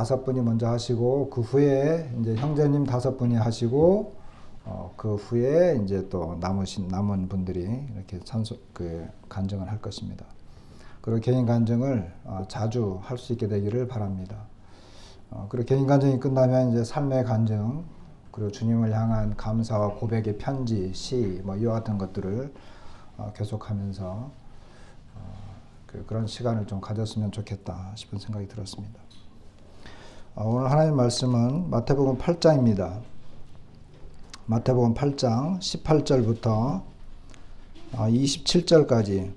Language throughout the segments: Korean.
5분이 먼저 하시고, 그 후에 이제 형제님 5분이 하시고, 그 후에 이제 또 남은 분들이 이렇게 간증을 할 것입니다. 그리고 개인 간증을 자주 할 수 있게 되기를 바랍니다. 그리고 개인 간증이 끝나면 이제 삶의 간증, 그리고 주님을 향한 감사와 고백의 편지, 시, 이와 같은 것들을 계속하면서 그런 시간을 좀 가졌으면 좋겠다 싶은 생각이 들었습니다. 오늘 하나님 말씀은 마태복음 8장입니다. 마태복음 8장 18절부터 27절까지,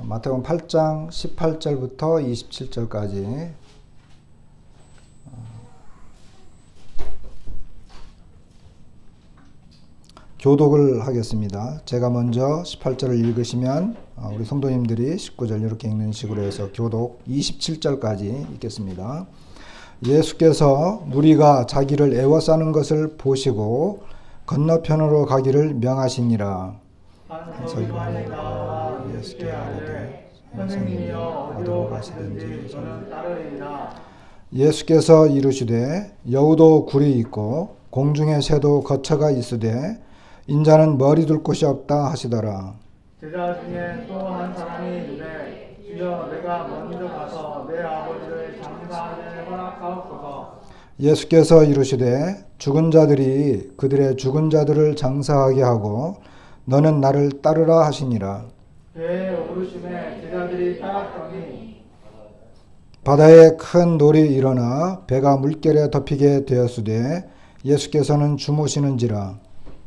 마태복음 8장 18절부터 27절까지 교독을 하겠습니다. 제가 먼저 18절을 읽으시면 우리 성도님들이 19절 이렇게 읽는 식으로 해서 교독 27절까지 읽겠습니다. 예수께서 무리가 자기를 애워싸는 것을 보시고 건너편으로 가기를 명하시니라. 예수께 아뢰되 선생님이여 어디로 가시든지 저는 따르리라. 예수께서 이르시되 여우도 굴이 있고 공중의 새도 거처가 있으되 인자는 머리 둘 곳이 없다 하시더라. 제자 중에 또 한 사람이 이르되 주여 내가 먼저 가서 내 아버지를 장사하게 허락하옵소서. 예수께서 이르시되 죽은 자들이 그들의 죽은 자들을 장사하게 하고 너는 나를 따르라 하시니라. 배에 오르심에 제자들이 따랐더니 바다에 큰 놀이 일어나 배가 물결에 덮이게 되었으되 예수께서는 주무시는지라.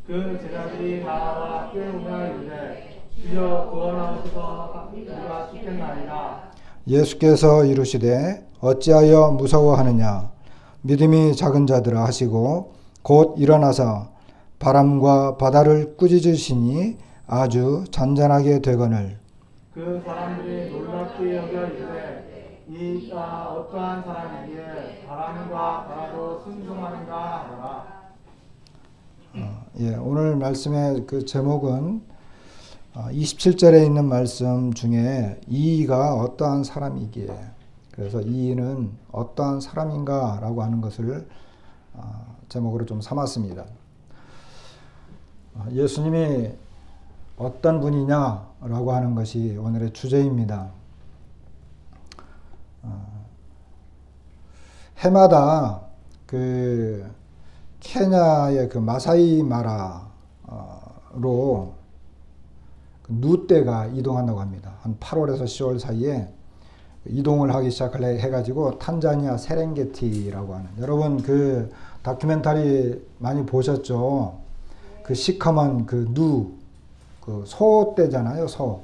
그 제자들이 나와 깨우며 이르되 주여 구원하옵소서 우리가 죽겠나이다. 예수께서 이르시되 어찌하여 무서워하느냐 믿음이 작은 자들아 하시고 곧 일어나서 바람과 바다를 꾸짖으시니 아주 잔잔하게 되거늘. 그 사람들이 놀랍게 여겨 이르되 이가 어떠한 사람이기에 바람과 바다도 순종하는가 하더라. 오늘 말씀의 그 제목은 27절에 있는 말씀 중에 이가 어떠한 사람이기에, 그래서 이는 어떠한 사람인가 라고 하는 것을 제목으로 좀 삼았습니다. 예수님이 어떤 분이냐 라고 하는 것이 오늘의 주제입니다. 해마다 케냐의 마사이 마라로 누떼가 이동한다고 합니다. 한 8월에서 10월 사이에 이동을 하기 시작해가지고 탄자니아 세렝게티라고 하는, 여러분 그 다큐멘터리 많이 보셨죠? 그 시커먼 소떼잖아요, 소.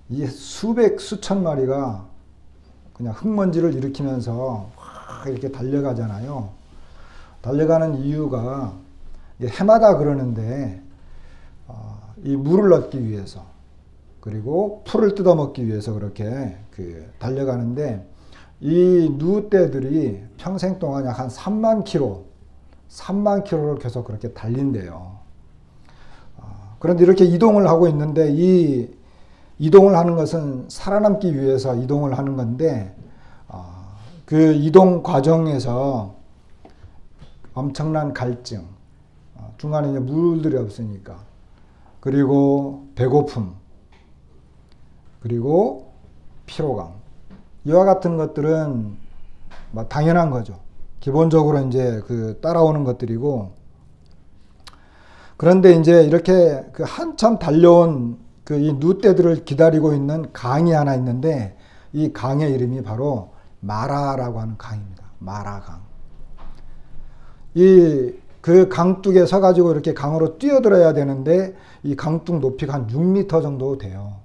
이 수천 마리가 그냥 흙먼지를 일으키면서 확 이렇게 달려가잖아요. 달려가는 이유가 해마다 그러는데 이 물을 얻기 위해서, 그리고 풀을 뜯어먹기 위해서 그렇게 달려가는데, 이 누떼들이 평생 동안 약 한 3만 킬로를 계속 그렇게 달린대요. 그런데 이렇게 이동을 하고 있는데, 이 이동을 하는 것은 살아남기 위해서 이동을 하는 건데, 그 이동 과정에서 엄청난 갈증, 중간에 이제 물들이 없으니까, 그리고 배고픔, 그리고 피로감, 이와 같은 것들은 당연한 거죠. 기본적으로 이제 따라오는 것들이고, 그런데 이제 이렇게 한참 달려온 이 누떼들을 기다리고 있는 강이 하나 있는데, 이 강의 이름이 바로 마라라고 하는 강입니다. 마라강. 그 강둑에 서가지고 이렇게 강으로 뛰어들어야 되는데, 이 강둑 높이가 한 6m 정도 돼요.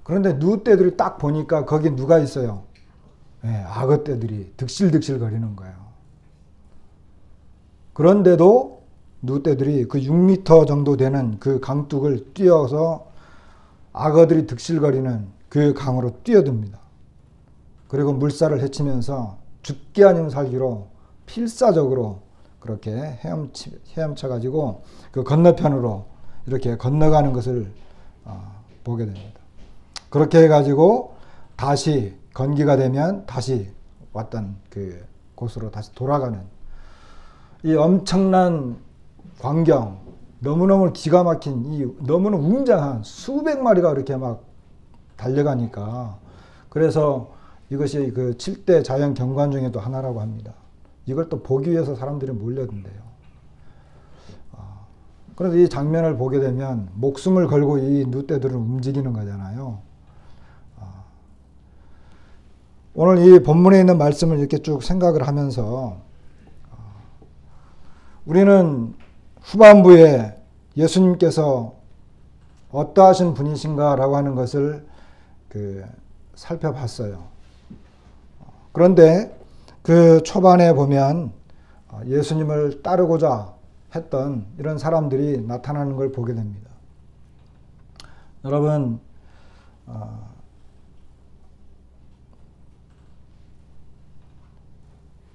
그런데 누떼들이 딱 보니까 거기 누가 있어요? 악어떼들이 득실득실 거리는 거예요. 그런데도 누떼들이 그 6m 정도 되는 그 강둑을 뛰어서 악어들이 득실거리는 그 강으로 뛰어듭니다. 그리고 물살을 헤치면서 죽기 아니면 살기로 필사적으로 그렇게 헤엄쳐가지고 그 건너편으로 이렇게 건너가는 것을 보게 됩니다. 그렇게 해가지고 다시 건기가 되면 다시 왔던 그 곳으로 다시 돌아가는 이 엄청난 광경, 너무너무 기가 막힌 이 너무나 웅장한 수백 마리가 이렇게 막 달려가니까, 그래서 이것이 그 7대 자연 경관 중에도 하나라고 합니다. 이걸 또 보기 위해서 사람들이 몰려든대요. 그래서 이 장면을 보게 되면 목숨을 걸고 이 누떼들은 움직이는 거잖아요. 오늘 이 본문에 있는 말씀을 이렇게 쭉 생각을 하면서 우리는 후반부에 예수님께서 어떠하신 분이신가라고 하는 것을 살펴봤어요. 그런데 그 초반에 보면 예수님을 따르고자 했던 이런 사람들이 나타나는 걸 보게 됩니다. 여러분,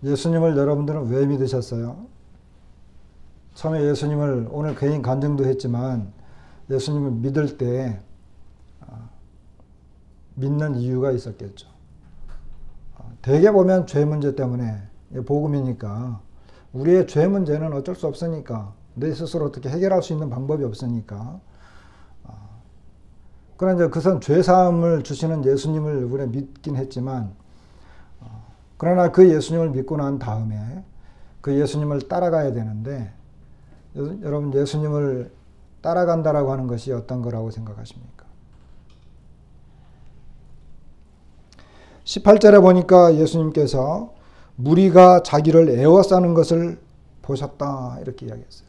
예수님을 여러분들은 왜 믿으셨어요? 처음에 예수님을 오늘 개인 간증도 했지만 예수님을 믿을 때 믿는 이유가 있었겠죠. 대개 보면 죄 문제 때문에, 복음이니까 우리의 죄 문제는 어쩔 수 없으니까, 내 스스로 어떻게 해결할 수 있는 방법이 없으니까. 그러나 이제 그선 죄 사함을 주시는 예수님을 우리가 믿긴 했지만, 그러나 그 예수님을 믿고 난 다음에 그 예수님을 따라가야 되는데, 여러분 예수님을 따라간다라고 하는 것이 어떤 거라고 생각하십니까? 18절에 보니까 예수님께서 무리가 자기를 에워싸는 것을 보셨다 이렇게 이야기했어요.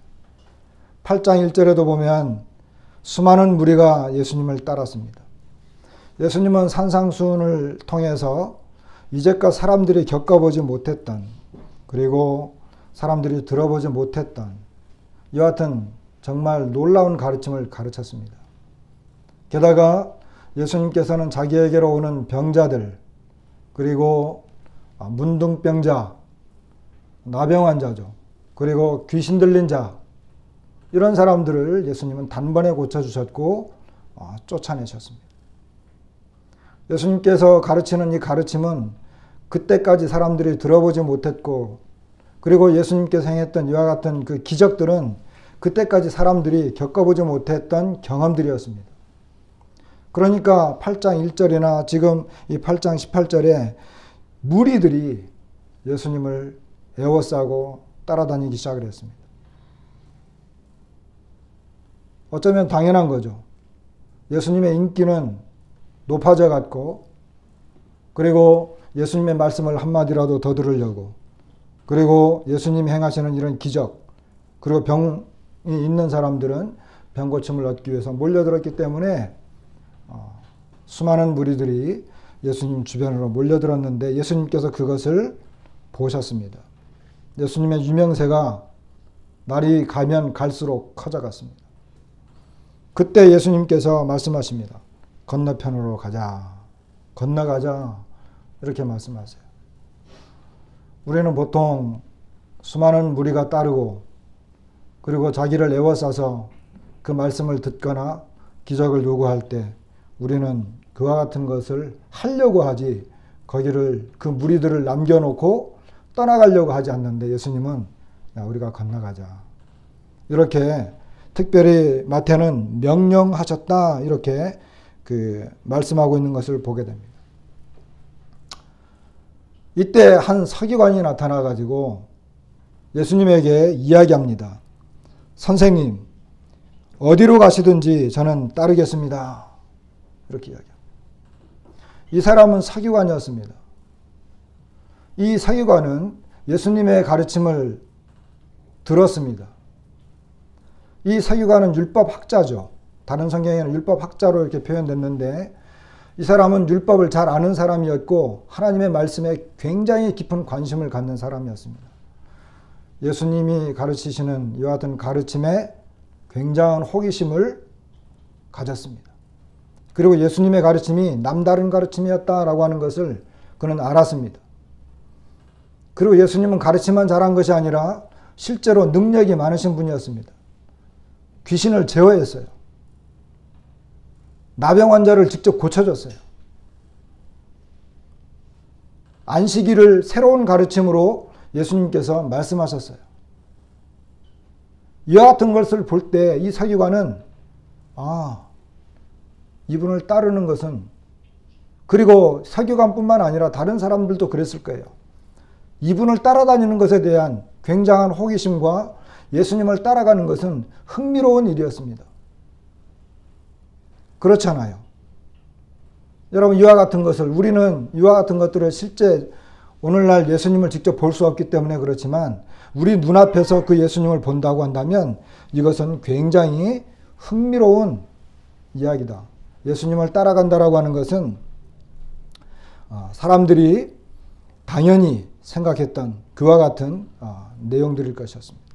8장 1절에도 보면 수많은 무리가 예수님을 따랐습니다. 예수님은 산상수훈을 통해서 이제껏 사람들이 겪어보지 못했던, 그리고 사람들이 들어보지 못했던 이와 같은 정말 놀라운 가르침을 가르쳤습니다. 게다가 예수님께서는 자기에게로 오는 병자들, 그리고 문둥병자, 나병 환자죠. 그리고 귀신 들린 자, 이런 사람들을 예수님은 단번에 고쳐주셨고 쫓아내셨습니다. 예수님께서 가르치는 이 가르침은 그때까지 사람들이 들어보지 못했고, 그리고 예수님께서 행했던 이와 같은 그 기적들은 그때까지 사람들이 겪어보지 못했던 경험들이었습니다. 그러니까 8장 1절이나 지금 이 8장 18절에 무리들이 예수님을 에워싸고 따라다니기 시작을 했습니다. 어쩌면 당연한 거죠. 예수님의 인기는 높아져 갔고, 그리고 예수님의 말씀을 한마디라도 더 들으려고, 그리고 예수님이 행하시는 이런 기적, 그리고 병이 있는 사람들은 병 고침을 얻기 위해서 몰려들었기 때문에 수많은 무리들이 예수님 주변으로 몰려들었는데 예수님께서 그것을 보셨습니다. 예수님의 유명세가 날이 가면 갈수록 커져갔습니다. 그때 예수님께서 말씀하십니다. 건너편으로 가자. 건너가자. 이렇게 말씀하세요. 우리는 보통 수많은 무리가 따르고, 그리고 자기를 에워싸서 그 말씀을 듣거나 기적을 요구할 때 우리는 그와 같은 것을 하려고 하지, 거기를 그 무리들을 남겨놓고 떠나가려고 하지 않는데 예수님은 야, 우리가 건너가자. 이렇게 특별히 마태는 명령하셨다 이렇게 말씀하고 있는 것을 보게 됩니다. 이때 한 서기관이 나타나 가지고 예수님에게 이야기합니다. 선생님, 어디로 가시든지 저는 따르겠습니다. 이렇게 이야기합니다. 이 사람은 서기관이었습니다. 이 서기관은 예수님의 가르침을 들었습니다. 이 서기관은 율법학자죠. 다른 성경에는 율법학자로 이렇게 표현됐는데 이 사람은 율법을 잘 아는 사람이었고 하나님의 말씀에 굉장히 깊은 관심을 갖는 사람이었습니다. 예수님이 가르치시는 이와 같은 가르침에 굉장한 호기심을 가졌습니다. 그리고 예수님의 가르침이 남다른 가르침이었다라고 하는 것을 그는 알았습니다. 그리고 예수님은 가르침만 잘한 것이 아니라 실제로 능력이 많으신 분이었습니다. 귀신을 제어했어요. 나병 환자를 직접 고쳐줬어요. 안식일을 새로운 가르침으로 예수님께서 말씀하셨어요. 이와 같은 것을 볼 때 이 서기관은 이분을 따르는 것은, 그리고 서기관뿐만 아니라 다른 사람들도 그랬을 거예요. 이분을 따라다니는 것에 대한 굉장한 호기심과 예수님을 따라가는 것은 흥미로운 일이었습니다. 그렇잖아요. 여러분, 이와 같은 것을, 우리는 이와 같은 것들을 실제 오늘날 예수님을 직접 볼 수 없기 때문에 그렇지만 우리 눈앞에서 그 예수님을 본다고 한다면 이것은 굉장히 흥미로운 이야기다. 예수님을 따라간다라고 하는 것은 사람들이 당연히 생각했던 그와 같은 내용들일 것이었습니다.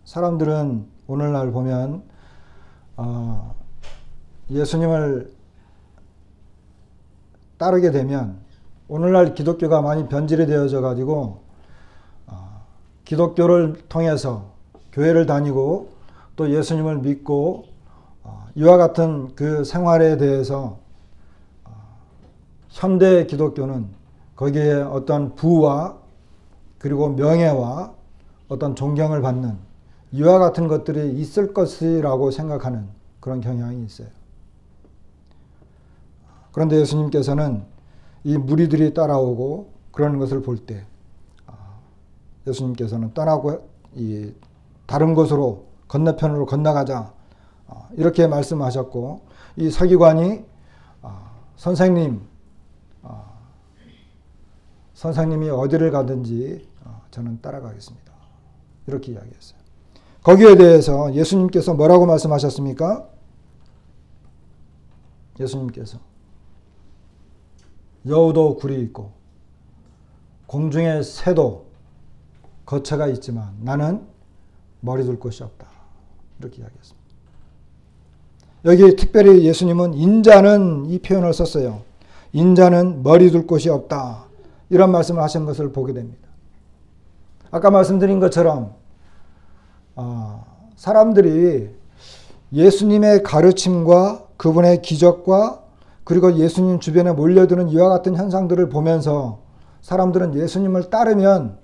사람들은 오늘날 보면 예수님을 따르게 되면, 오늘날 기독교가 많이 변질이 되어져 가지고 기독교를 통해서 교회를 다니고 또 예수님을 믿고 이와 같은 그 생활에 대해서 현대 기독교는 거기에 어떤 부와 그리고 명예와 어떤 존경을 받는 이와 같은 것들이 있을 것이라고 생각하는 그런 경향이 있어요. 그런데 예수님께서는 이 무리들이 따라오고 그런 것을 볼 때 예수님께서는 떠나고 이 다른 곳으로 건너편으로 건너가자 이렇게 말씀하셨고, 이 서기관이 선생님이 어디를 가든지 저는 따라가겠습니다. 이렇게 이야기했어요. 거기에 대해서 예수님께서 뭐라고 말씀하셨습니까? 예수님께서 여우도 굴이 있고 공중의 새도 거처가 있지만 나는 머리 둘 곳이 없다. 이렇게 이야기했습니다. 여기 특별히 예수님은 인자는 이 표현을 썼어요. 인자는 머리 둘 곳이 없다. 이런 말씀을 하신 것을 보게 됩니다. 아까 말씀드린 것처럼 사람들이 예수님의 가르침과 그분의 기적과 그리고 예수님 주변에 몰려드는 이와 같은 현상들을 보면서 사람들은 예수님을 따르면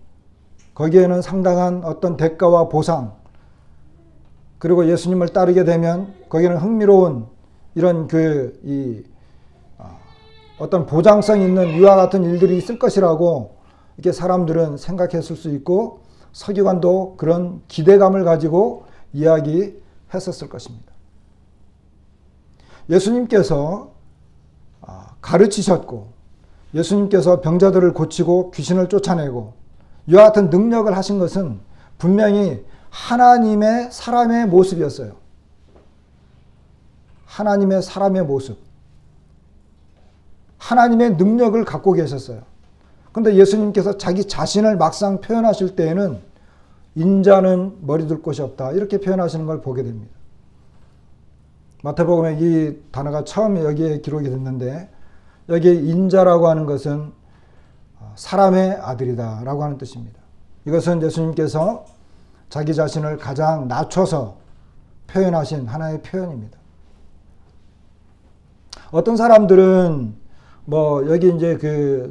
거기에는 상당한 어떤 대가와 보상, 그리고 예수님을 따르게 되면 거기는 흥미로운 이런 어떤 보장성 있는 이와 같은 일들이 있을 것이라고 이렇게 사람들은 생각했을 수 있고, 서기관도 그런 기대감을 가지고 이야기했었을 것입니다. 예수님께서 가르치셨고, 예수님께서 병자들을 고치고 귀신을 쫓아내고 이와 같은 능력을 하신 것은 분명히 하나님의 사람의 모습이었어요. 하나님의 사람의 모습. 하나님의 능력을 갖고 계셨어요. 그런데 예수님께서 자기 자신을 막상 표현하실 때에는 인자는 머리 둘 곳이 없다. 이렇게 표현하시는 걸 보게 됩니다. 마태복음에 이 단어가 처음 여기에 기록이 됐는데, 여기 인자라고 하는 것은 사람의 아들이다 라고 하는 뜻입니다. 이것은 예수님께서 자기 자신을 가장 낮춰서 표현하신 하나의 표현입니다. 어떤 사람들은 여기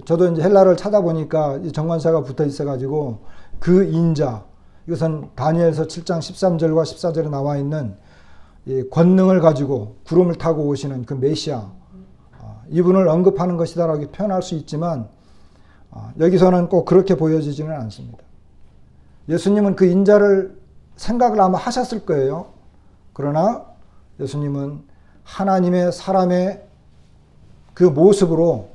저도 이제 헬라를 찾아보니까 이 정관사가 붙어 있어가지고 그 인자, 이것은 다니엘서 7장 13절과 14절에 나와 있는 이 권능을 가지고 구름을 타고 오시는 그 메시아, 이분을 언급하는 것이다라고 표현할 수 있지만 여기서는 꼭 그렇게 보여지지는 않습니다. 예수님은 그 인자를 생각을 아마 하셨을 거예요. 그러나 예수님은 하나님의 사람의 그 모습으로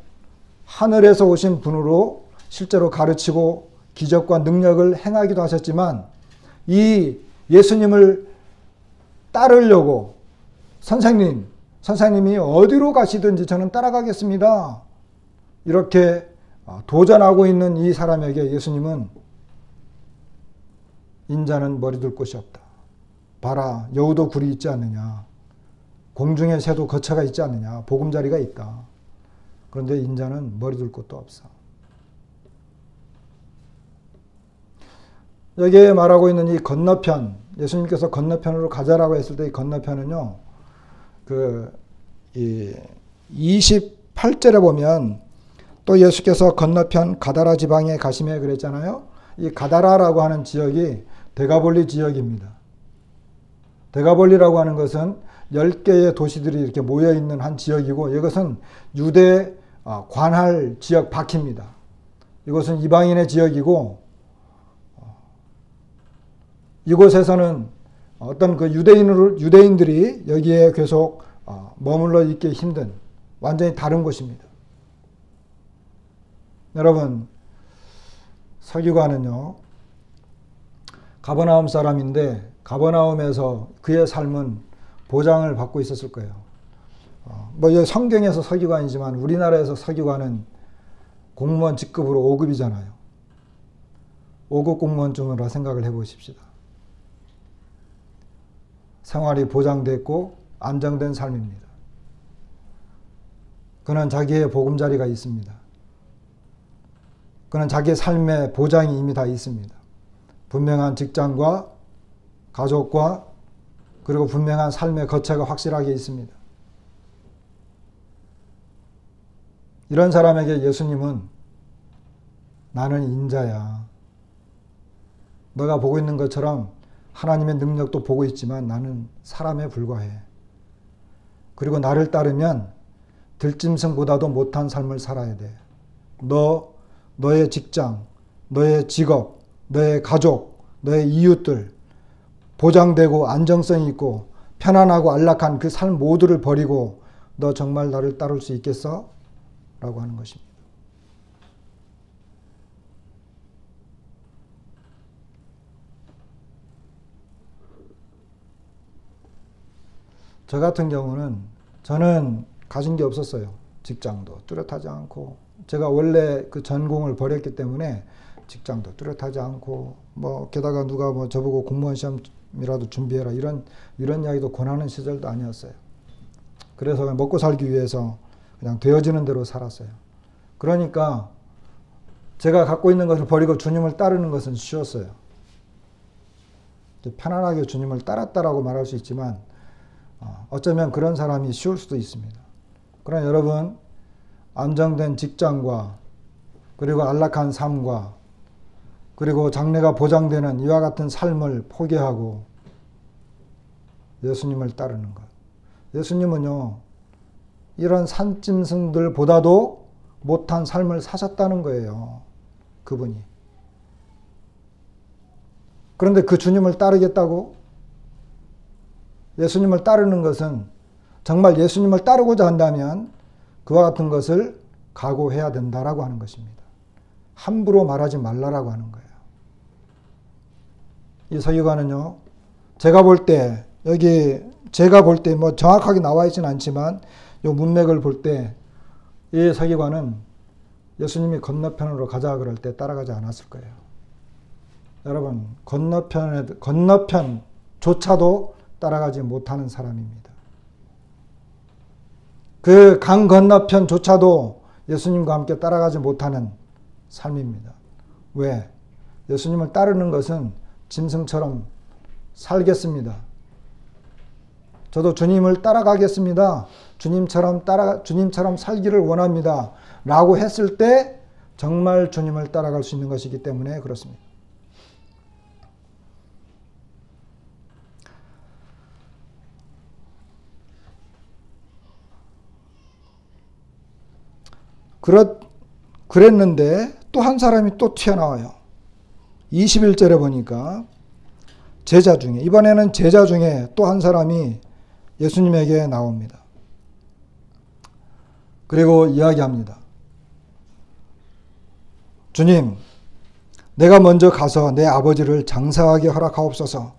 하늘에서 오신 분으로 실제로 가르치고 기적과 능력을 행하기도 하셨지만, 이 예수님을 따르려고 선생님이 어디로 가시든지 저는 따라가겠습니다. 이렇게 도전하고 있는 이 사람에게 예수님은 인자는 머리 둘 곳이 없다. 봐라, 여우도 굴이 있지 않느냐. 공중의 새도 거처가 있지 않느냐. 보금자리가 있다. 그런데 인자는 머리 둘 곳도 없어. 여기에 말하고 있는 이 건너편, 예수님께서 건너편으로 가자라고 했을 때 이 건너편은요, 이 28 8절에 보면 또 예수께서 건너편 가다라 지방에 가시매 그랬잖아요. 이 가다라라고 하는 지역이 데가볼리 지역입니다. 데가볼리라고 하는 것은 10개의 도시들이 이렇게 모여있는 한 지역이고, 이것은 유대 관할 지역 밖입니다. 이것은 이방인의 지역이고, 이곳에서는 어떤 그 유대인들이 여기에 계속 머물러 있기 힘든 완전히 다른 곳입니다. 여러분, 서기관은요, 가버나움 사람인데 가버나움에서 그의 삶은 보장을 받고 있었을 거예요. 뭐 성경에서 서기관이지만 우리나라에서 서기관은 공무원 직급으로 5급이잖아요. 5급 공무원쯤으로 생각을 해보십시다. 생활이 보장됐고 안정된 삶입니다. 그는 자기의 보금자리가 있습니다. 그는 자기의 삶의 보장이 이미 다 있습니다. 분명한 직장과 가족과 그리고 분명한 삶의 거처가 확실하게 있습니다. 이런 사람에게 예수님은 나는 인자야. 너가 보고 있는 것처럼 하나님의 능력도 보고 있지만 나는 사람에 불과해. 그리고 나를 따르면 들짐승보다도 못한 삶을 살아야 돼. 너의 직장, 너의 직업, 너의 가족, 너의 이웃들, 보장되고 안정성이 있고 편안하고 안락한 그 삶 모두를 버리고 너 정말 나를 따를 수 있겠어? 라고 하는 것입니다. 저 같은 경우는 저는 가진 게 없었어요. 직장도 뚜렷하지 않고, 제가 원래 그 전공을 버렸기 때문에 직장도 뚜렷하지 않고, 뭐 게다가 누가 뭐 저보고 공무원 시험이라도 준비해라 이런 이야기도 권하는 시절도 아니었어요. 그래서 먹고 살기 위해서 그냥 되어지는 대로 살았어요. 그러니까 제가 갖고 있는 것을 버리고 주님을 따르는 것은 쉬웠어요. 편안하게 주님을 따랐다라고 말할 수 있지만 어쩌면 그런 사람이 쉬울 수도 있습니다. 그러나 여러분, 안정된 직장과 그리고 안락한 삶과 그리고 장래가 보장되는 이와 같은 삶을 포기하고 예수님을 따르는 것. 예수님은요, 이런 산짐승들보다도 못한 삶을 사셨다는 거예요. 그분이. 그런데 그 주님을 따르겠다고? 예수님을 따르는 것은 정말 예수님을 따르고자 한다면 그와 같은 것을 각오해야 된다라고 하는 것입니다. 함부로 말하지 말라라고 하는 거예요. 이 서기관은요, 제가 볼 때 뭐 정확하게 나와 있지는 않지만 이 문맥을 볼 때 이 서기관은 예수님이 건너편으로 가자 그럴 때 따라가지 않았을 거예요. 여러분, 건너편조차도 따라가지 못하는 사람입니다. 그 강 건너편조차도 예수님과 함께 따라가지 못하는 삶입니다. 왜? 예수님을 따르는 것은 짐승처럼 살겠습니다. 저도 주님을 따라가겠습니다. 주님처럼 살기를 원합니다. 라고 했을 때 정말 주님을 따라갈 수 있는 것이기 때문에 그렇습니다. 그랬는데 또 한 사람이 또 튀어나와요. 21절에 보니까 제자 중에, 이번에는 제자 중에 또 한 사람이 예수님에게 나옵니다. 그리고 이야기합니다. 주님, 내가 먼저 가서 내 아버지를 장사하게 허락하옵소서.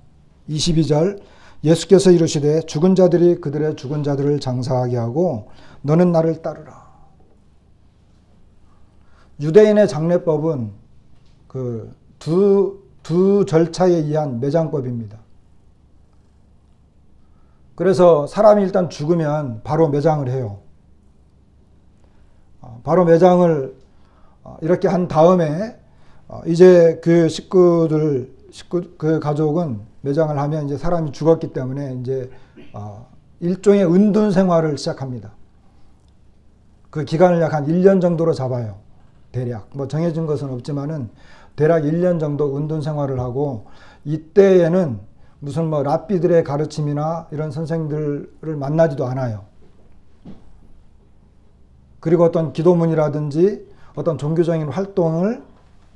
22절, 예수께서 이르시되 죽은 자들이 그들의 죽은 자들을 장사하게 하고 너는 나를 따르라. 유대인의 장례법은 그 두 절차에 의한 매장법입니다. 그래서 사람이 일단 죽으면 바로 매장을 해요. 바로 매장을 이렇게 한 다음에 이제 그 그 가족은 매장을 하면 이제 사람이 죽었기 때문에 이제 일종의 은둔 생활을 시작합니다. 그 기간을 약 한 1년 정도로 잡아요. 대략. 뭐 정해진 것은 없지만은 대략 1년 정도 은둔 생활을 하고, 이때에는 무슨 뭐 랍비들의 가르침이나 이런 선생들을 만나지도 않아요. 그리고 어떤 기도문이라든지 어떤 종교적인 활동을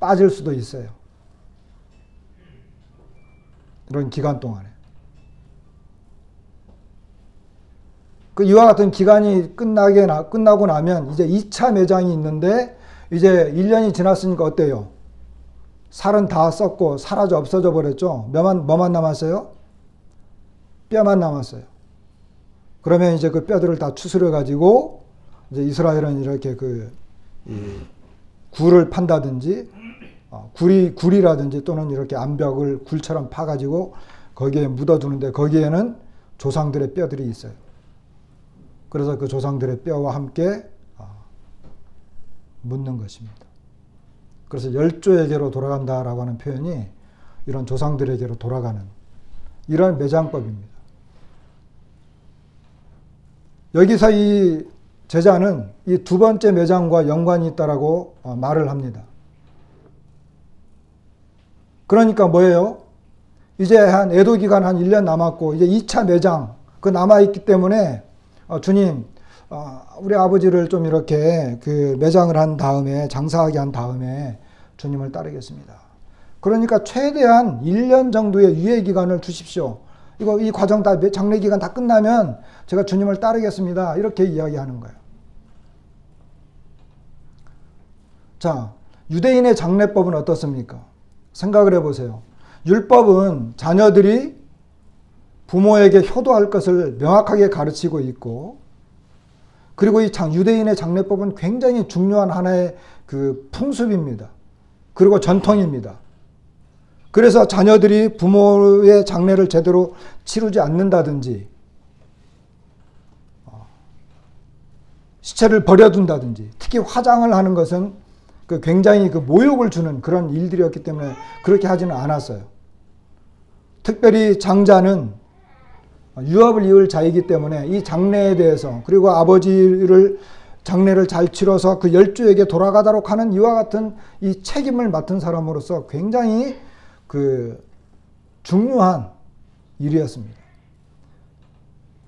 빠질 수도 있어요. 이런 기간 동안에. 그 이와 같은 기간이 끝나고 나면 이제 2차 매장이 있는데, 이제 1년이 지났으니까 어때요? 살은 다 썩고 사라져 없어져 버렸죠. 뭐만 남았어요? 뼈만 남았어요. 그러면 이제 그 뼈들을 다 추스려 가지고 이제 이스라엘은 이렇게 굴을 판다든지, 굴이라든지 또는 이렇게 암벽을 굴처럼 파가지고 거기에 묻어두는데, 거기에는 조상들의 뼈들이 있어요. 그래서 그 조상들의 뼈와 함께 묻는 것입니다. 그래서 열조에게로 돌아간다라고 하는 표현이 이런 조상들에게로 돌아가는 이런 매장법입니다. 여기서 이 제자는 이 두 번째 매장과 연관이 있다라고 말을 합니다. 그러니까 뭐예요? 이제 한 애도 기간 한 1년 남았고, 이제 2차 매장 그 남아있기 때문에 주님, 우리 아버지를 좀 이렇게 그 매장을 한 다음에, 장사하게 한 다음에 주님을 따르겠습니다. 그러니까 최대한 1년 정도의 유예 기간을 주십시오. 이 과정 다, 장례 기간 다 끝나면 제가 주님을 따르겠습니다. 이렇게 이야기하는 거예요. 자, 유대인의 장례법은 어떻습니까? 생각을 해보세요. 율법은 자녀들이 부모에게 효도할 것을 명확하게 가르치고 있고, 그리고 이 유대인의 장례법은 굉장히 중요한 하나의 그 풍습입니다. 그리고 전통입니다. 그래서 자녀들이 부모의 장례를 제대로 치르지 않는다든지, 시체를 버려둔다든지, 특히 화장을 하는 것은 그 굉장히 그 모욕을 주는 그런 일들이었기 때문에 그렇게 하지는 않았어요. 특별히 장자는 유업을 이을 자이기 때문에 이 장례에 대해서, 그리고 아버지를 장례를 잘 치러서 그 열조에게 돌아가도록 하는 이와 같은 이 책임을 맡은 사람으로서 굉장히 그 중요한 일이었습니다.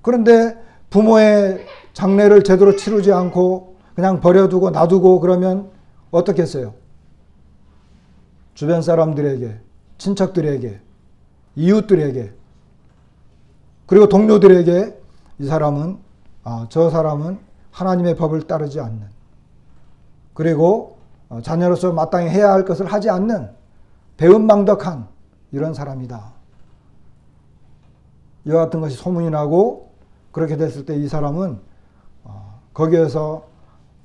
그런데 부모의 장례를 제대로 치르지 않고 그냥 버려두고 놔두고 그러면 어떻게 했어요? 주변 사람들에게, 친척들에게, 이웃들에게, 그리고 동료들에게 저 사람은 하나님의 법을 따르지 않는, 그리고 자녀로서 마땅히 해야 할 것을 하지 않는 배은망덕한 이런 사람이다. 이와 같은 것이 소문이 나고, 그렇게 됐을 때 이 사람은 거기에서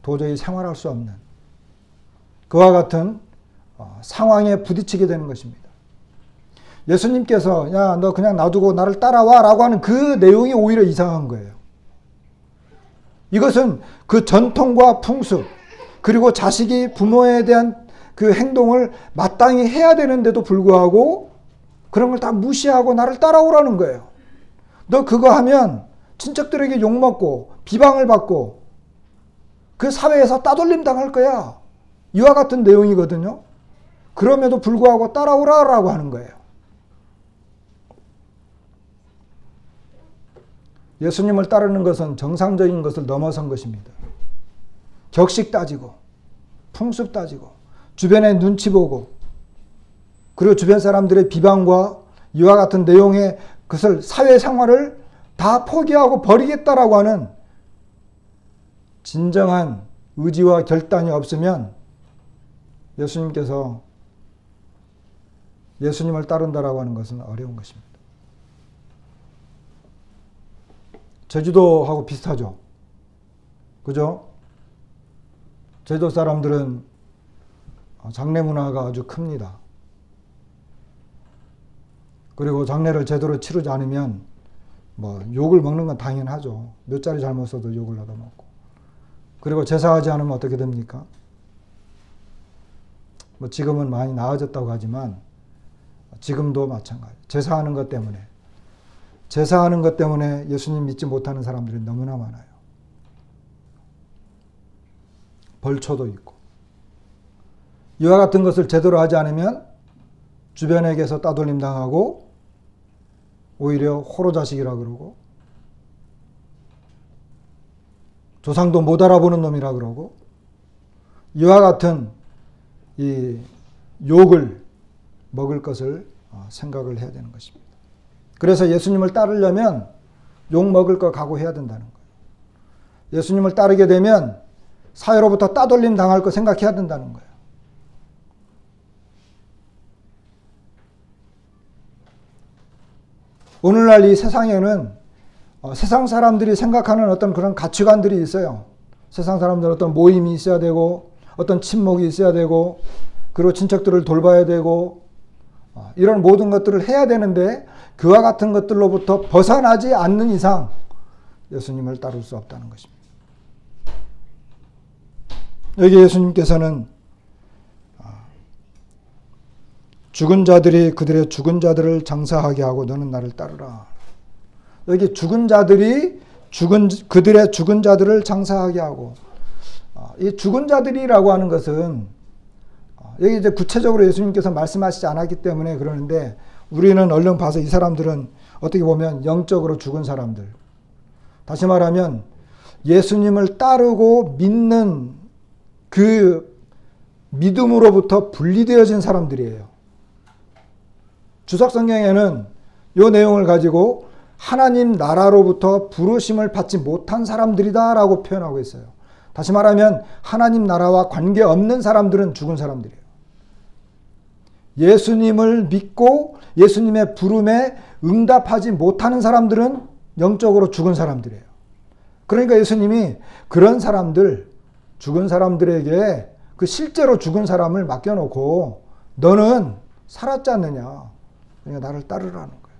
도저히 생활할 수 없는 그와 같은 상황에 부딪히게 되는 것입니다. 예수님께서 야, 너 그냥 놔두고 나를 따라와 라고 하는 그 내용이 오히려 이상한 거예요. 이것은 그 전통과 풍습, 그리고 자식이 부모에 대한 그 행동을 마땅히 해야 되는데도 불구하고 그런 걸 다 무시하고 나를 따라오라는 거예요. 너 그거 하면 친척들에게 욕먹고 비방을 받고 그 사회에서 따돌림 당할 거야. 이와 같은 내용이거든요. 그럼에도 불구하고 따라오라라고 하는 거예요. 예수님을 따르는 것은 정상적인 것을 넘어선 것입니다. 격식 따지고, 풍습 따지고, 주변의 눈치 보고, 그리고 주변 사람들의 비방과 이와 같은 내용의 그것을 사회생활을 다 포기하고 버리겠다라고 하는 진정한 의지와 결단이 없으면 예수님께서 예수님을 따른다라고 하는 것은 어려운 것입니다. 제주도하고 비슷하죠. 그죠? 제주도 사람들은 장례 문화가 아주 큽니다. 그리고 장례를 제대로 치르지 않으면 뭐 욕을 먹는 건 당연하죠. 몇 자리 잘못 써도 욕을 얻어먹고. 그리고 제사하지 않으면 어떻게 됩니까? 뭐 지금은 많이 나아졌다고 하지만 지금도 마찬가지. 제사하는 것 때문에 예수님 믿지 못하는 사람들이 너무나 많아요. 벌초도 있고, 이와 같은 것을 제대로 하지 않으면 주변에게서 따돌림 당하고 오히려 호로자식이라 그러고 조상도 못 알아보는 놈이라 그러고 이와 같은 이 욕을 먹을 것을 생각을 해야 되는 것입니다. 그래서 예수님을 따르려면 욕 먹을 거 각오해야 된다는 거예요. 예수님을 따르게 되면 사회로부터 따돌림 당할 거 생각해야 된다는 거예요. 오늘날 이 세상에는 세상 사람들이 생각하는 어떤 그런 가치관들이 있어요. 세상 사람들은 어떤 모임이 있어야 되고 어떤 친목이 있어야 되고 그리고 친척들을 돌봐야 되고 이런 모든 것들을 해야 되는데 그와 같은 것들로부터 벗어나지 않는 이상 예수님을 따를 수 없다는 것입니다. 여기 예수님께서는 죽은 자들이 그들의 죽은 자들을 장사하게 하고 너는 나를 따르라. 여기 죽은 자들이 그들의 죽은 자들을 장사하게 하고, 이 죽은 자들이라고 하는 것은 여기 이제 구체적으로 예수님께서 말씀하시지 않았기 때문에 그러는데 우리는 얼른 봐서 이 사람들은 어떻게 보면 영적으로 죽은 사람들. 다시 말하면 예수님을 따르고 믿는 그 믿음으로부터 분리되어진 사람들이에요. 주석성경에는 이 내용을 가지고 하나님 나라로부터 부르심을 받지 못한 사람들이다 라고 표현하고 있어요. 다시 말하면 하나님 나라와 관계없는 사람들은 죽은 사람들이에요. 예수님을 믿고 예수님의 부름에 응답하지 못하는 사람들은 영적으로 죽은 사람들이에요. 그러니까 예수님이 그런 사람들, 죽은 사람들에게 그 실제로 죽은 사람을 맡겨놓고 너는 살았지 않느냐. 그러니까 나를 따르라는 거예요.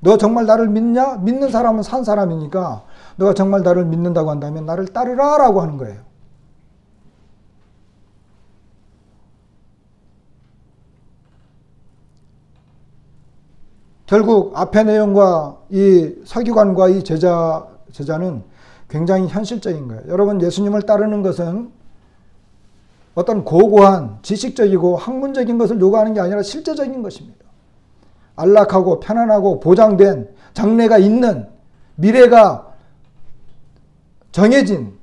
너 정말 나를 믿냐? 믿는 사람은 산 사람이니까 너가 정말 나를 믿는다고 한다면 나를 따르라 라고 하는 거예요. 결국 앞의 내용과 이 서기관과 이 제자는 굉장히 현실적인 거예요. 여러분, 예수님을 따르는 것은 어떤 고고한 지식적이고 학문적인 것을 요구하는 게 아니라 실제적인 것입니다. 안락하고 편안하고 보장된 장래가 있는 미래가 정해진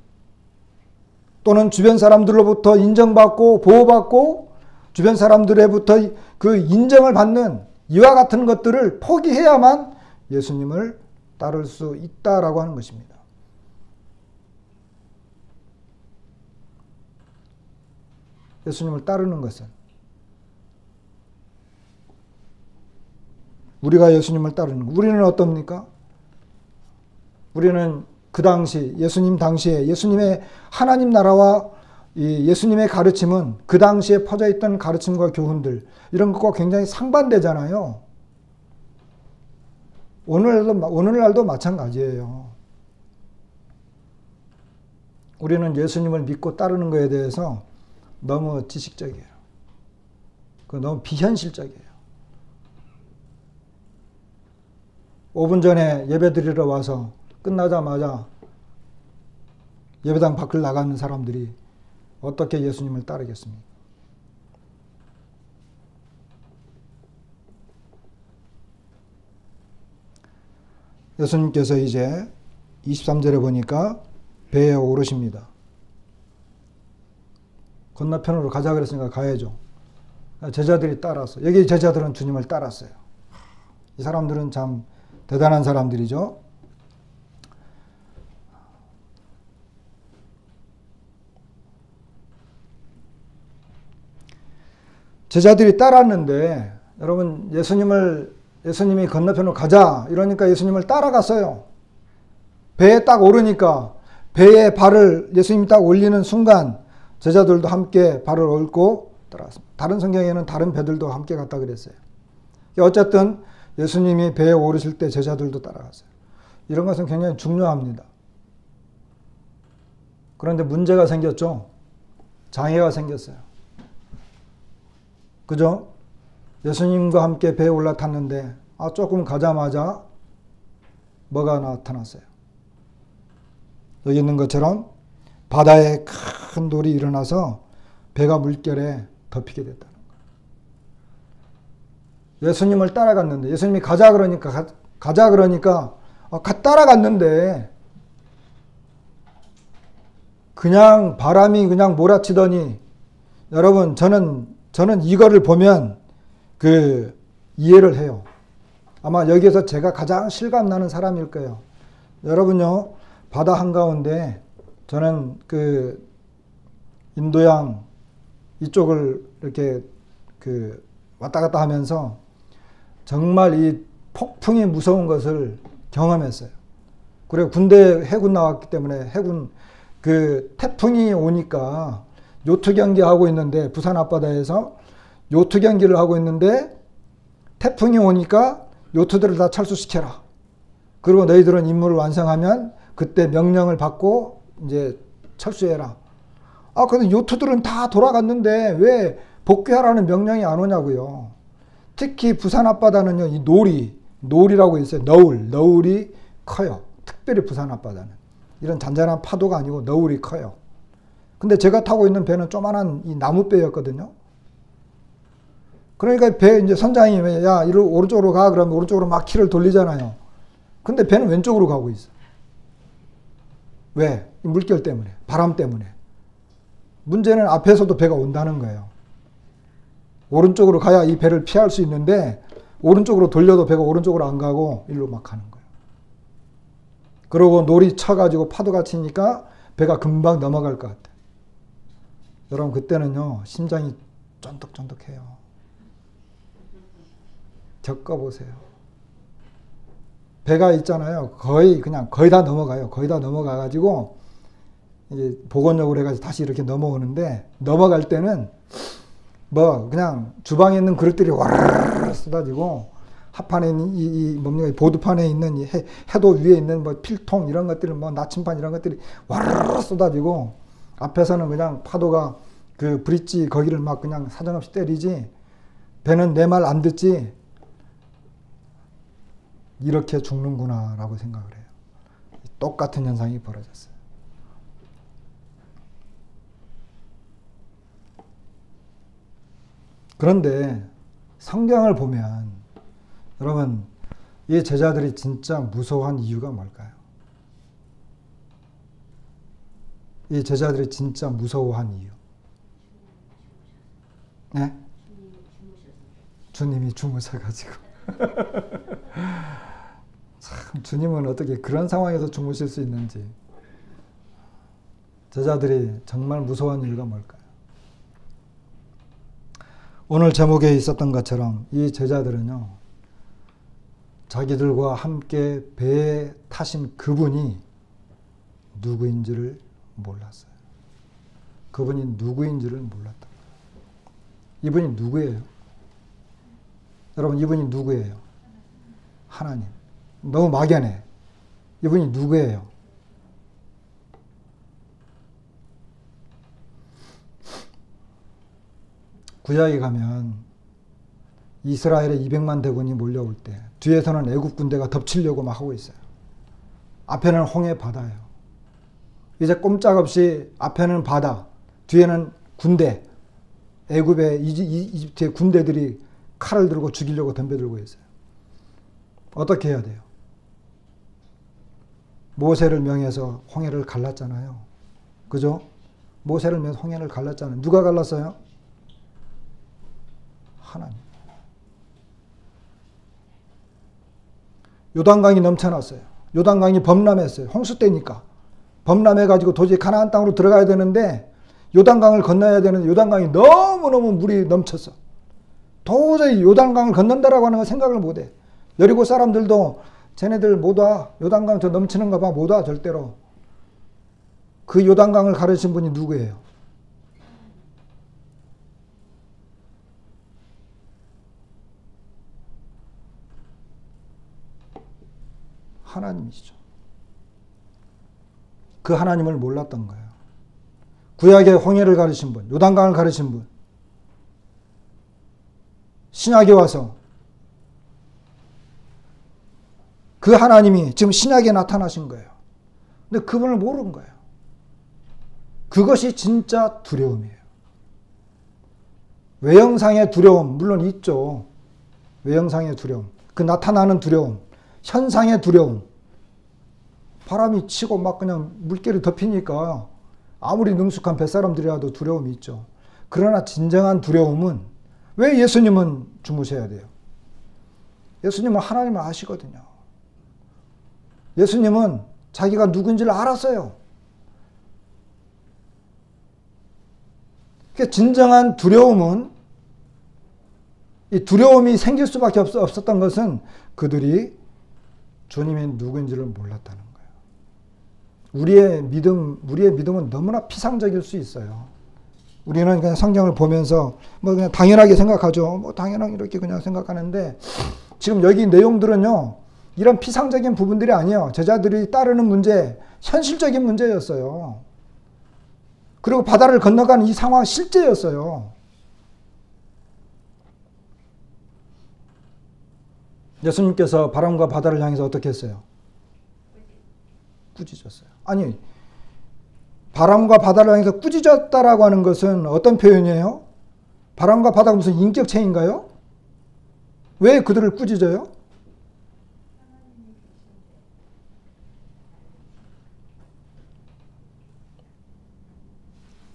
또는 주변 사람들로부터 인정받고 보호받고 주변 사람들로부터 그 인정을 받는 이와 같은 것들을 포기해야만 예수님을 따를 수 있다라고 하는 것입니다. 예수님을 따르는 것은 우리가 예수님을 따르는 것. 우리는 어떻습니까? 우리는 그 당시 예수님 당시에 예수님의 하나님 나라와 이 예수님의 가르침은 그 당시에 퍼져 있던 가르침과 교훈들 이런 것과 굉장히 상반되잖아요. 오늘날도 마찬가지예요. 우리는 예수님을 믿고 따르는 것에 대해서 너무 지식적이에요. 너무 비현실적이에요. 5분 전에 예배 드리러 와서 끝나자마자 예배당 밖을 나가는 사람들이 어떻게 예수님을 따르겠습니까? 예수님께서 이제 23절에 보니까 배에 오르십니다. 건너편으로 가자 그랬으니까 가야죠. 제자들이 따랐어요. 여기 제자들은 주님을 따랐어요. 이 사람들은 참 대단한 사람들이죠. 제자들이 따랐는데 여러분 예수님이 건너편으로 가자 이러니까 예수님을 따라갔어요. 배에 딱 오르니까 배에 발을 예수님이 딱 올리는 순간 제자들도 함께 발을 얹고 따라갔습니다. 다른 성경에는 다른 배들도 함께 갔다 그랬어요. 어쨌든 예수님이 배에 오르실 때 제자들도 따라갔어요. 이런 것은 굉장히 중요합니다. 그런데 문제가 생겼죠. 장애가 생겼어요. 그죠? 예수님과 함께 배에 올라탔는데 조금 가자마자 뭐가 나타났어요. 여기 있는 것처럼 바다에 큰 돌이 일어나서 배가 물결에 덮이게 됐다는 거예요. 예수님을 따라갔는데 예수님이 가자 그러니까 따라갔는데 그냥 바람이 그냥 몰아치더니 여러분 저는 이거를 보면 이해를 해요. 아마 여기에서 제가 가장 실감나는 사람일 거예요. 여러분요, 바다 한가운데 저는 인도양 이쪽을 이렇게 왔다 갔다 하면서 정말 이 폭풍이 무서운 것을 경험했어요. 그리고 군대 해군 나왔기 때문에 해군 태풍이 오니까 요트 경기하고 있는데 부산 앞바다에서 요트 경기를 하고 있는데 태풍이 오니까 요트들을 다 철수시켜라. 그리고 너희들은 임무를 완성하면 그때 명령을 받고 이제 철수해라. 근데 요트들은 다 돌아갔는데 왜 복귀하라는 명령이 안 오냐고요. 특히 부산 앞바다는요, 이 노리라고 있어요. 너울이 커요. 특별히 부산 앞바다는. 이런 잔잔한 파도가 아니고 너울이 커요. 근데 제가 타고 있는 배는 조만한 이 나무배였거든요. 그러니까 배 이제 선장이 야, 이리 오른쪽으로 가 그러면 오른쪽으로 막 키를 돌리잖아요. 근데 배는 왼쪽으로 가고 있어. 왜? 이 물결 때문에, 바람 때문에. 문제는 앞에서도 배가 온다는 거예요. 오른쪽으로 가야 이 배를 피할 수 있는데 오른쪽으로 돌려도 배가 오른쪽으로 안 가고 일로 막 가는 거예요. 그러고 놀이 쳐가지고 파도가 치니까 배가 금방 넘어갈 것 같아요. 여러분 그때는요 심장이 쫀득쫀득해요. 겪어보세요. 배가 있잖아요. 거의 다 넘어가요. 거의 다 넘어가가지고 이제 복원역으로 해가지고 다시 이렇게 넘어오는데 넘어갈 때는 그냥 주방에 있는 그릇들이 와르르 쏟아지고 합판에 있는 이 보드판에 있는 이 해도 위에 있는 필통 이런 것들 나침반 이런 것들이 와르르 쏟아지고 앞에서는 그냥 파도가 브릿지 거기를 막 그냥 사정없이 때리지 배는 내 말 안 듣지 이렇게 죽는구나 라고 생각을 해요. 똑같은 현상이 벌어졌어요. 그런데 성경을 보면 여러분 이 제자들이 진짜 무서워한 이유가 뭘까요? 이 제자들이 진짜 무서워한 이유. 네? 주님이 주무셔가지고. 참 주님은 어떻게 그런 상황에서 주무실 수 있는지. 제자들이 정말 무서워한 이유가 뭘까요? 오늘 제목에 있었던 것처럼 이 제자들은요, 자기들과 함께 배에 타신 그분이 누구인지를 몰랐어요. 그분이 누구인지를 몰랐다. 이분이 누구예요? 여러분, 이분이 누구예요? 하나님. 너무 막연해. 이분이 누구예요? 구약에 가면 이스라엘의 200만 대군이 몰려올 때 뒤에서는 애국 군대가 덮치려고 막 하고 있어요. 앞에는 홍해 바다예요. 이제 꼼짝없이 앞에는 바다, 뒤에는 군대, 애굽의 이집트의 군대들이 칼을 들고 죽이려고 덤벼들고 있어요. 어떻게 해야 돼요? 모세를 명해서 홍해를 갈랐잖아요. 그죠? 모세를 명해서 홍해를 갈랐잖아요. 누가 갈랐어요? 하나님. 요단강이 넘쳐났어요. 요단강이 범람했어요. 홍수 때니까. 범람해가지고 도저히 가나안 땅으로 들어가야 되는데 요단강을 건너야 되는데 요단강이 너무너무 물이 넘쳤어. 도저히 요단강을 건넌다라고 하는 거 생각을 못해. 여리고 사람들도 쟤네들 못 와. 요단강 저 넘치는 거 봐. 못 와 절대로. 그 요단강을 가르친 분이 누구예요? 하나님이시죠. 그 하나님을 몰랐던 거예요. 구약의 홍해를 가르친 분, 요단강을 가르친 분. 신약에 와서 그 하나님이 지금 신약에 나타나신 거예요. 근데 그분을 모르는 거예요. 그것이 진짜 두려움이에요. 외형상의 두려움 물론 있죠. 외형상의 두려움, 그 나타나는 두려움, 현상의 두려움. 바람이 치고 막 그냥 물결이 덮이니까 아무리 능숙한 뱃사람들이라도 두려움이 있죠. 그러나 진정한 두려움은 왜 예수님은 주무셔야 돼요? 예수님은 하나님을 아시거든요. 예수님은 자기가 누군지를 알았어요. 그러니까 진정한 두려움은, 이 두려움이 생길 수밖에 없었던 것은 그들이 주님이 누군지를 몰랐다는 거예요. 우리의 믿음은 너무나 피상적일 수 있어요. 우리는 그냥 성경을 보면서 뭐 그냥 당연하게 생각하죠. 뭐 당연하게 이렇게 그냥 생각하는데, 지금 여기 내용들은요, 이런 피상적인 부분들이 아니에요. 제자들이 따르는 문제, 현실적인 문제였어요. 그리고 바다를 건너가는 이 상황 실제였어요. 예수님께서 바람과 바다를 향해서 어떻게 했어요? 꾸짖었어요. 아니, 바람과 바다를 향해서 꾸짖었다라고 하는 것은 어떤 표현이에요? 바람과 바다가 무슨 인격체인가요? 왜 그들을 꾸짖어요?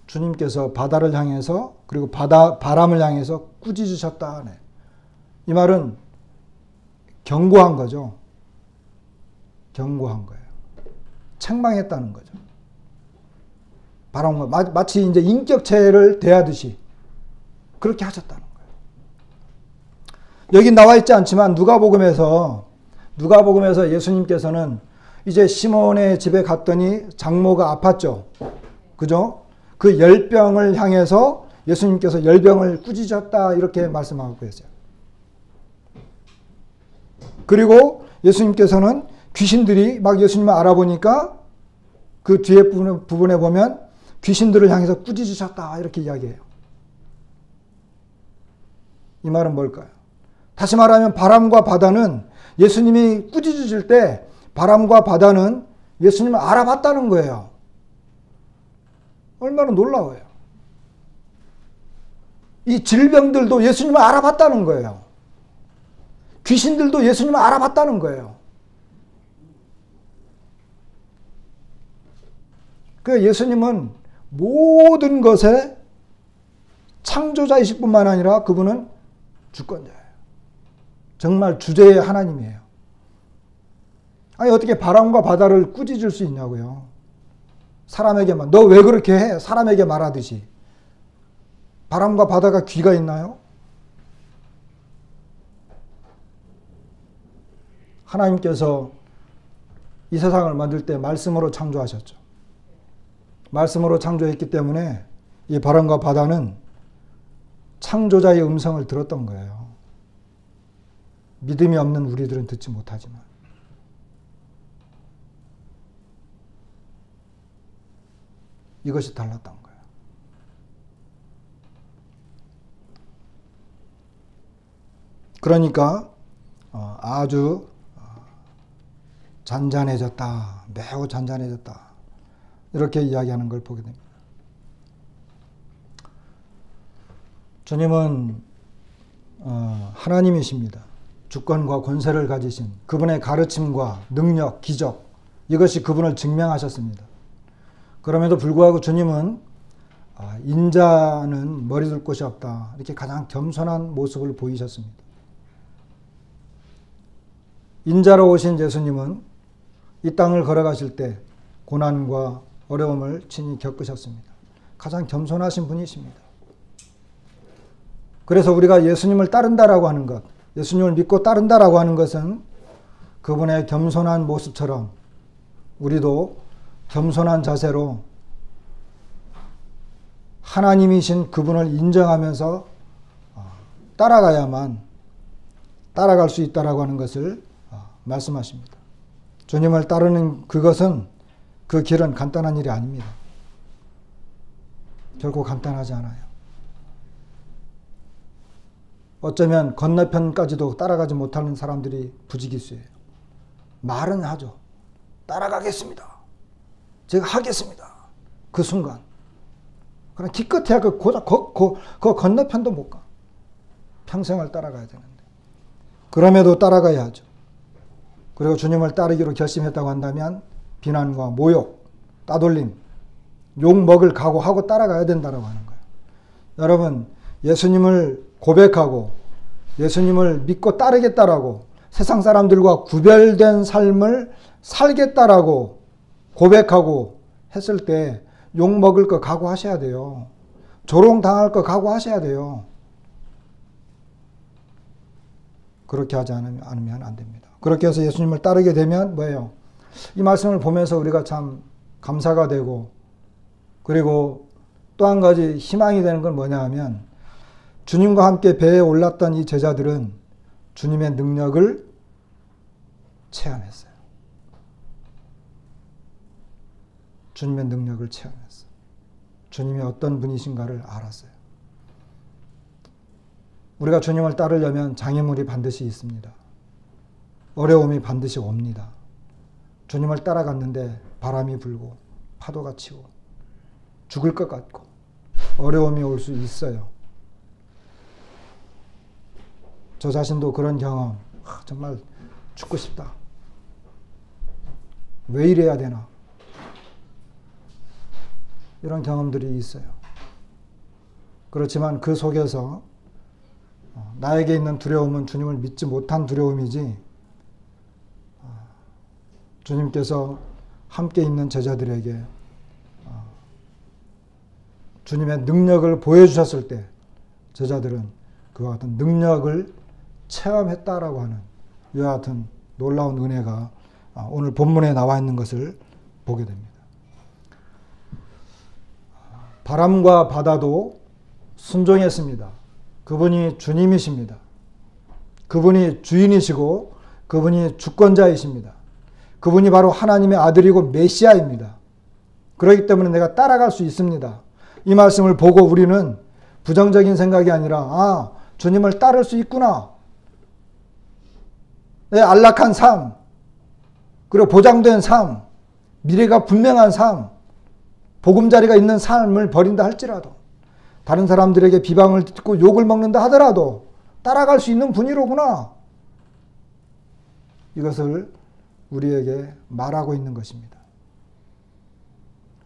주님께서 바다를 향해서, 그리고 바람을 향해서 꾸짖으셨다 하네. 이 말은 경고한 거죠. 경고한 거예요. 책망했다는 거죠. 바람과 마치 이제 인격체를 대하듯이 그렇게 하셨다는 거예요. 여기 나와 있지 않지만 누가복음에서 예수님께서는 이제 시몬의 집에 갔더니 장모가 아팠죠. 그죠? 그 열병을 향해서 예수님께서 열병을 꾸짖었다 이렇게 말씀하고 계세요. 그리고 예수님께서는 귀신들이 막 예수님을 알아보니까 그 뒤에 부분에 보면 귀신들을 향해서 꾸짖으셨다 이렇게 이야기해요. 이 말은 뭘까요? 다시 말하면 바람과 바다는, 예수님이 꾸짖으실 때 바람과 바다는 예수님을 알아봤다는 거예요. 얼마나 놀라워요. 이 질병들도 예수님을 알아봤다는 거예요. 귀신들도 예수님을 알아봤다는 거예요. 그 예수님은 모든 것의 창조자이실 뿐만 아니라 그분은 주권자예요. 정말 주제의 하나님이에요. 아니 어떻게 바람과 바다를 꾸짖을 수 있냐고요. 사람에게만, 너 왜 그렇게 해? 사람에게 말하듯이. 바람과 바다가 귀가 있나요? 하나님께서 이 세상을 만들 때 말씀으로 창조하셨죠. 말씀으로 창조했기 때문에 이 바람과 바다는 창조자의 음성을 들었던 거예요. 믿음이 없는 우리들은 듣지 못하지만. 이것이 달랐던 거예요. 그러니까 아주 잔잔해졌다. 매우 잔잔해졌다. 이렇게 이야기하는 걸 보게 됩니다. 주님은 하나님이십니다. 주권과 권세를 가지신 그분의 가르침과 능력, 기적, 이것이 그분을 증명하셨습니다. 그럼에도 불구하고 주님은 인자는 머리 둘 곳이 없다. 이렇게 가장 겸손한 모습을 보이셨습니다. 인자로 오신 예수님은 이 땅을 걸어가실 때 고난과 어려움을 친히 겪으셨습니다. 가장 겸손하신 분이십니다. 그래서 우리가 예수님을 따른다라고 하는 것, 예수님을 믿고 따른다라고 하는 것은 그분의 겸손한 모습처럼 우리도 겸손한 자세로 하나님이신 그분을 인정하면서 따라갈 수 있다라고 하는 것을 말씀하십니다. 주님을 따르는 그것은, 그 길은 간단한 일이 아닙니다. 결코 간단하지 않아요. 어쩌면 건너편까지도 따라가지 못하는 사람들이 부지기수예요. 말은 하죠. 따라가겠습니다. 제가 하겠습니다. 그 순간 그럼 기껏해야 그 건너편도 못 가. 평생을 따라가야 되는데. 그럼에도 따라가야 하죠. 그리고 주님을 따르기로 결심했다고 한다면 비난과 모욕, 따돌림, 욕 먹을 각오하고 따라가야 된다고 하는 거예요. 여러분, 예수님을 고백하고 예수님을 믿고 따르겠다라고 세상 사람들과 구별된 삶을 살겠다라고 고백하고 했을 때 욕 먹을 거 각오하셔야 돼요. 조롱당할 거 각오하셔야 돼요. 그렇게 하지 않으면 안 됩니다. 그렇게 해서 예수님을 따르게 되면 뭐예요? 이 말씀을 보면서 우리가 참 감사가 되고, 그리고 또 한 가지 희망이 되는 건 뭐냐 하면, 주님과 함께 배에 올랐던 이 제자들은 주님의 능력을 체험했어요. 주님의 능력을 체험했어요. 주님이 어떤 분이신가를 알았어요. 우리가 주님을 따르려면 장애물이 반드시 있습니다. 어려움이 반드시 옵니다. 주님을 따라갔는데 바람이 불고 파도가 치고 죽을 것 같고 어려움이 올 수 있어요. 저 자신도 그런 경험, 정말 죽고 싶다. 왜 이래야 되나? 이런 경험들이 있어요. 그렇지만 그 속에서 나에게 있는 두려움은 주님을 믿지 못한 두려움이지, 주님께서 함께 있는 제자들에게 주님의 능력을 보여주셨을 때 제자들은 그와 같은 능력을 체험했다라고 하는 이와 같은 놀라운 은혜가 오늘 본문에 나와 있는 것을 보게 됩니다. 바람과 바다도 순종했습니다. 그분이 주님이십니다. 그분이 주인이시고 그분이 주권자이십니다. 그분이 바로 하나님의 아들이고 메시아입니다. 그렇기 때문에 내가 따라갈 수 있습니다. 이 말씀을 보고 우리는 부정적인 생각이 아니라 주님을 따를 수 있구나. 내 안락한 삶, 그리고 보장된 삶, 미래가 분명한 삶, 보금자리가 있는 삶을 버린다 할지라도, 다른 사람들에게 비방을 듣고 욕을 먹는다 하더라도 따라갈 수 있는 분이로구나. 이것을 우리에게 말하고 있는 것입니다.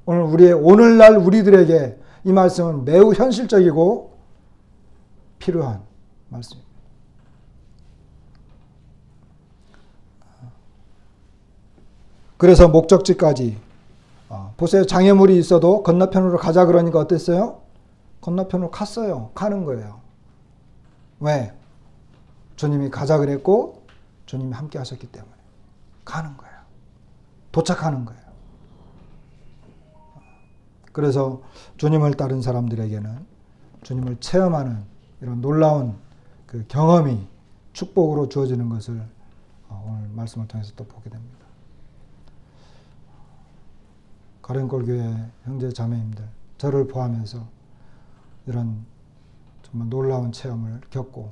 오늘날 우리들에게 이 말씀은 매우 현실적이고 필요한 말씀입니다. 그래서 목적지까지 보세요. 장애물이 있어도 건너편으로 가자 그러니까 어땠어요? 건너편으로 갔어요. 가는 거예요. 왜? 주님이 가자 그랬고 주님이 함께 하셨기 때문에 가는 거예요. 도착하는 거예요. 그래서 주님을 따른 사람들에게는 주님을 체험하는 이런 놀라운 그 경험이 축복으로 주어지는 것을 오늘 말씀을 통해서 또 보게 됩니다. 가령골교회 형제 자매님들, 저를 포함해서 이런 정말 놀라운 체험을 겪고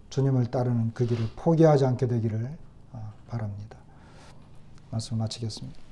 주님을 따르는 그 길을 포기하지 않게 되기를 바랍니다. 말씀을 마치겠습니다.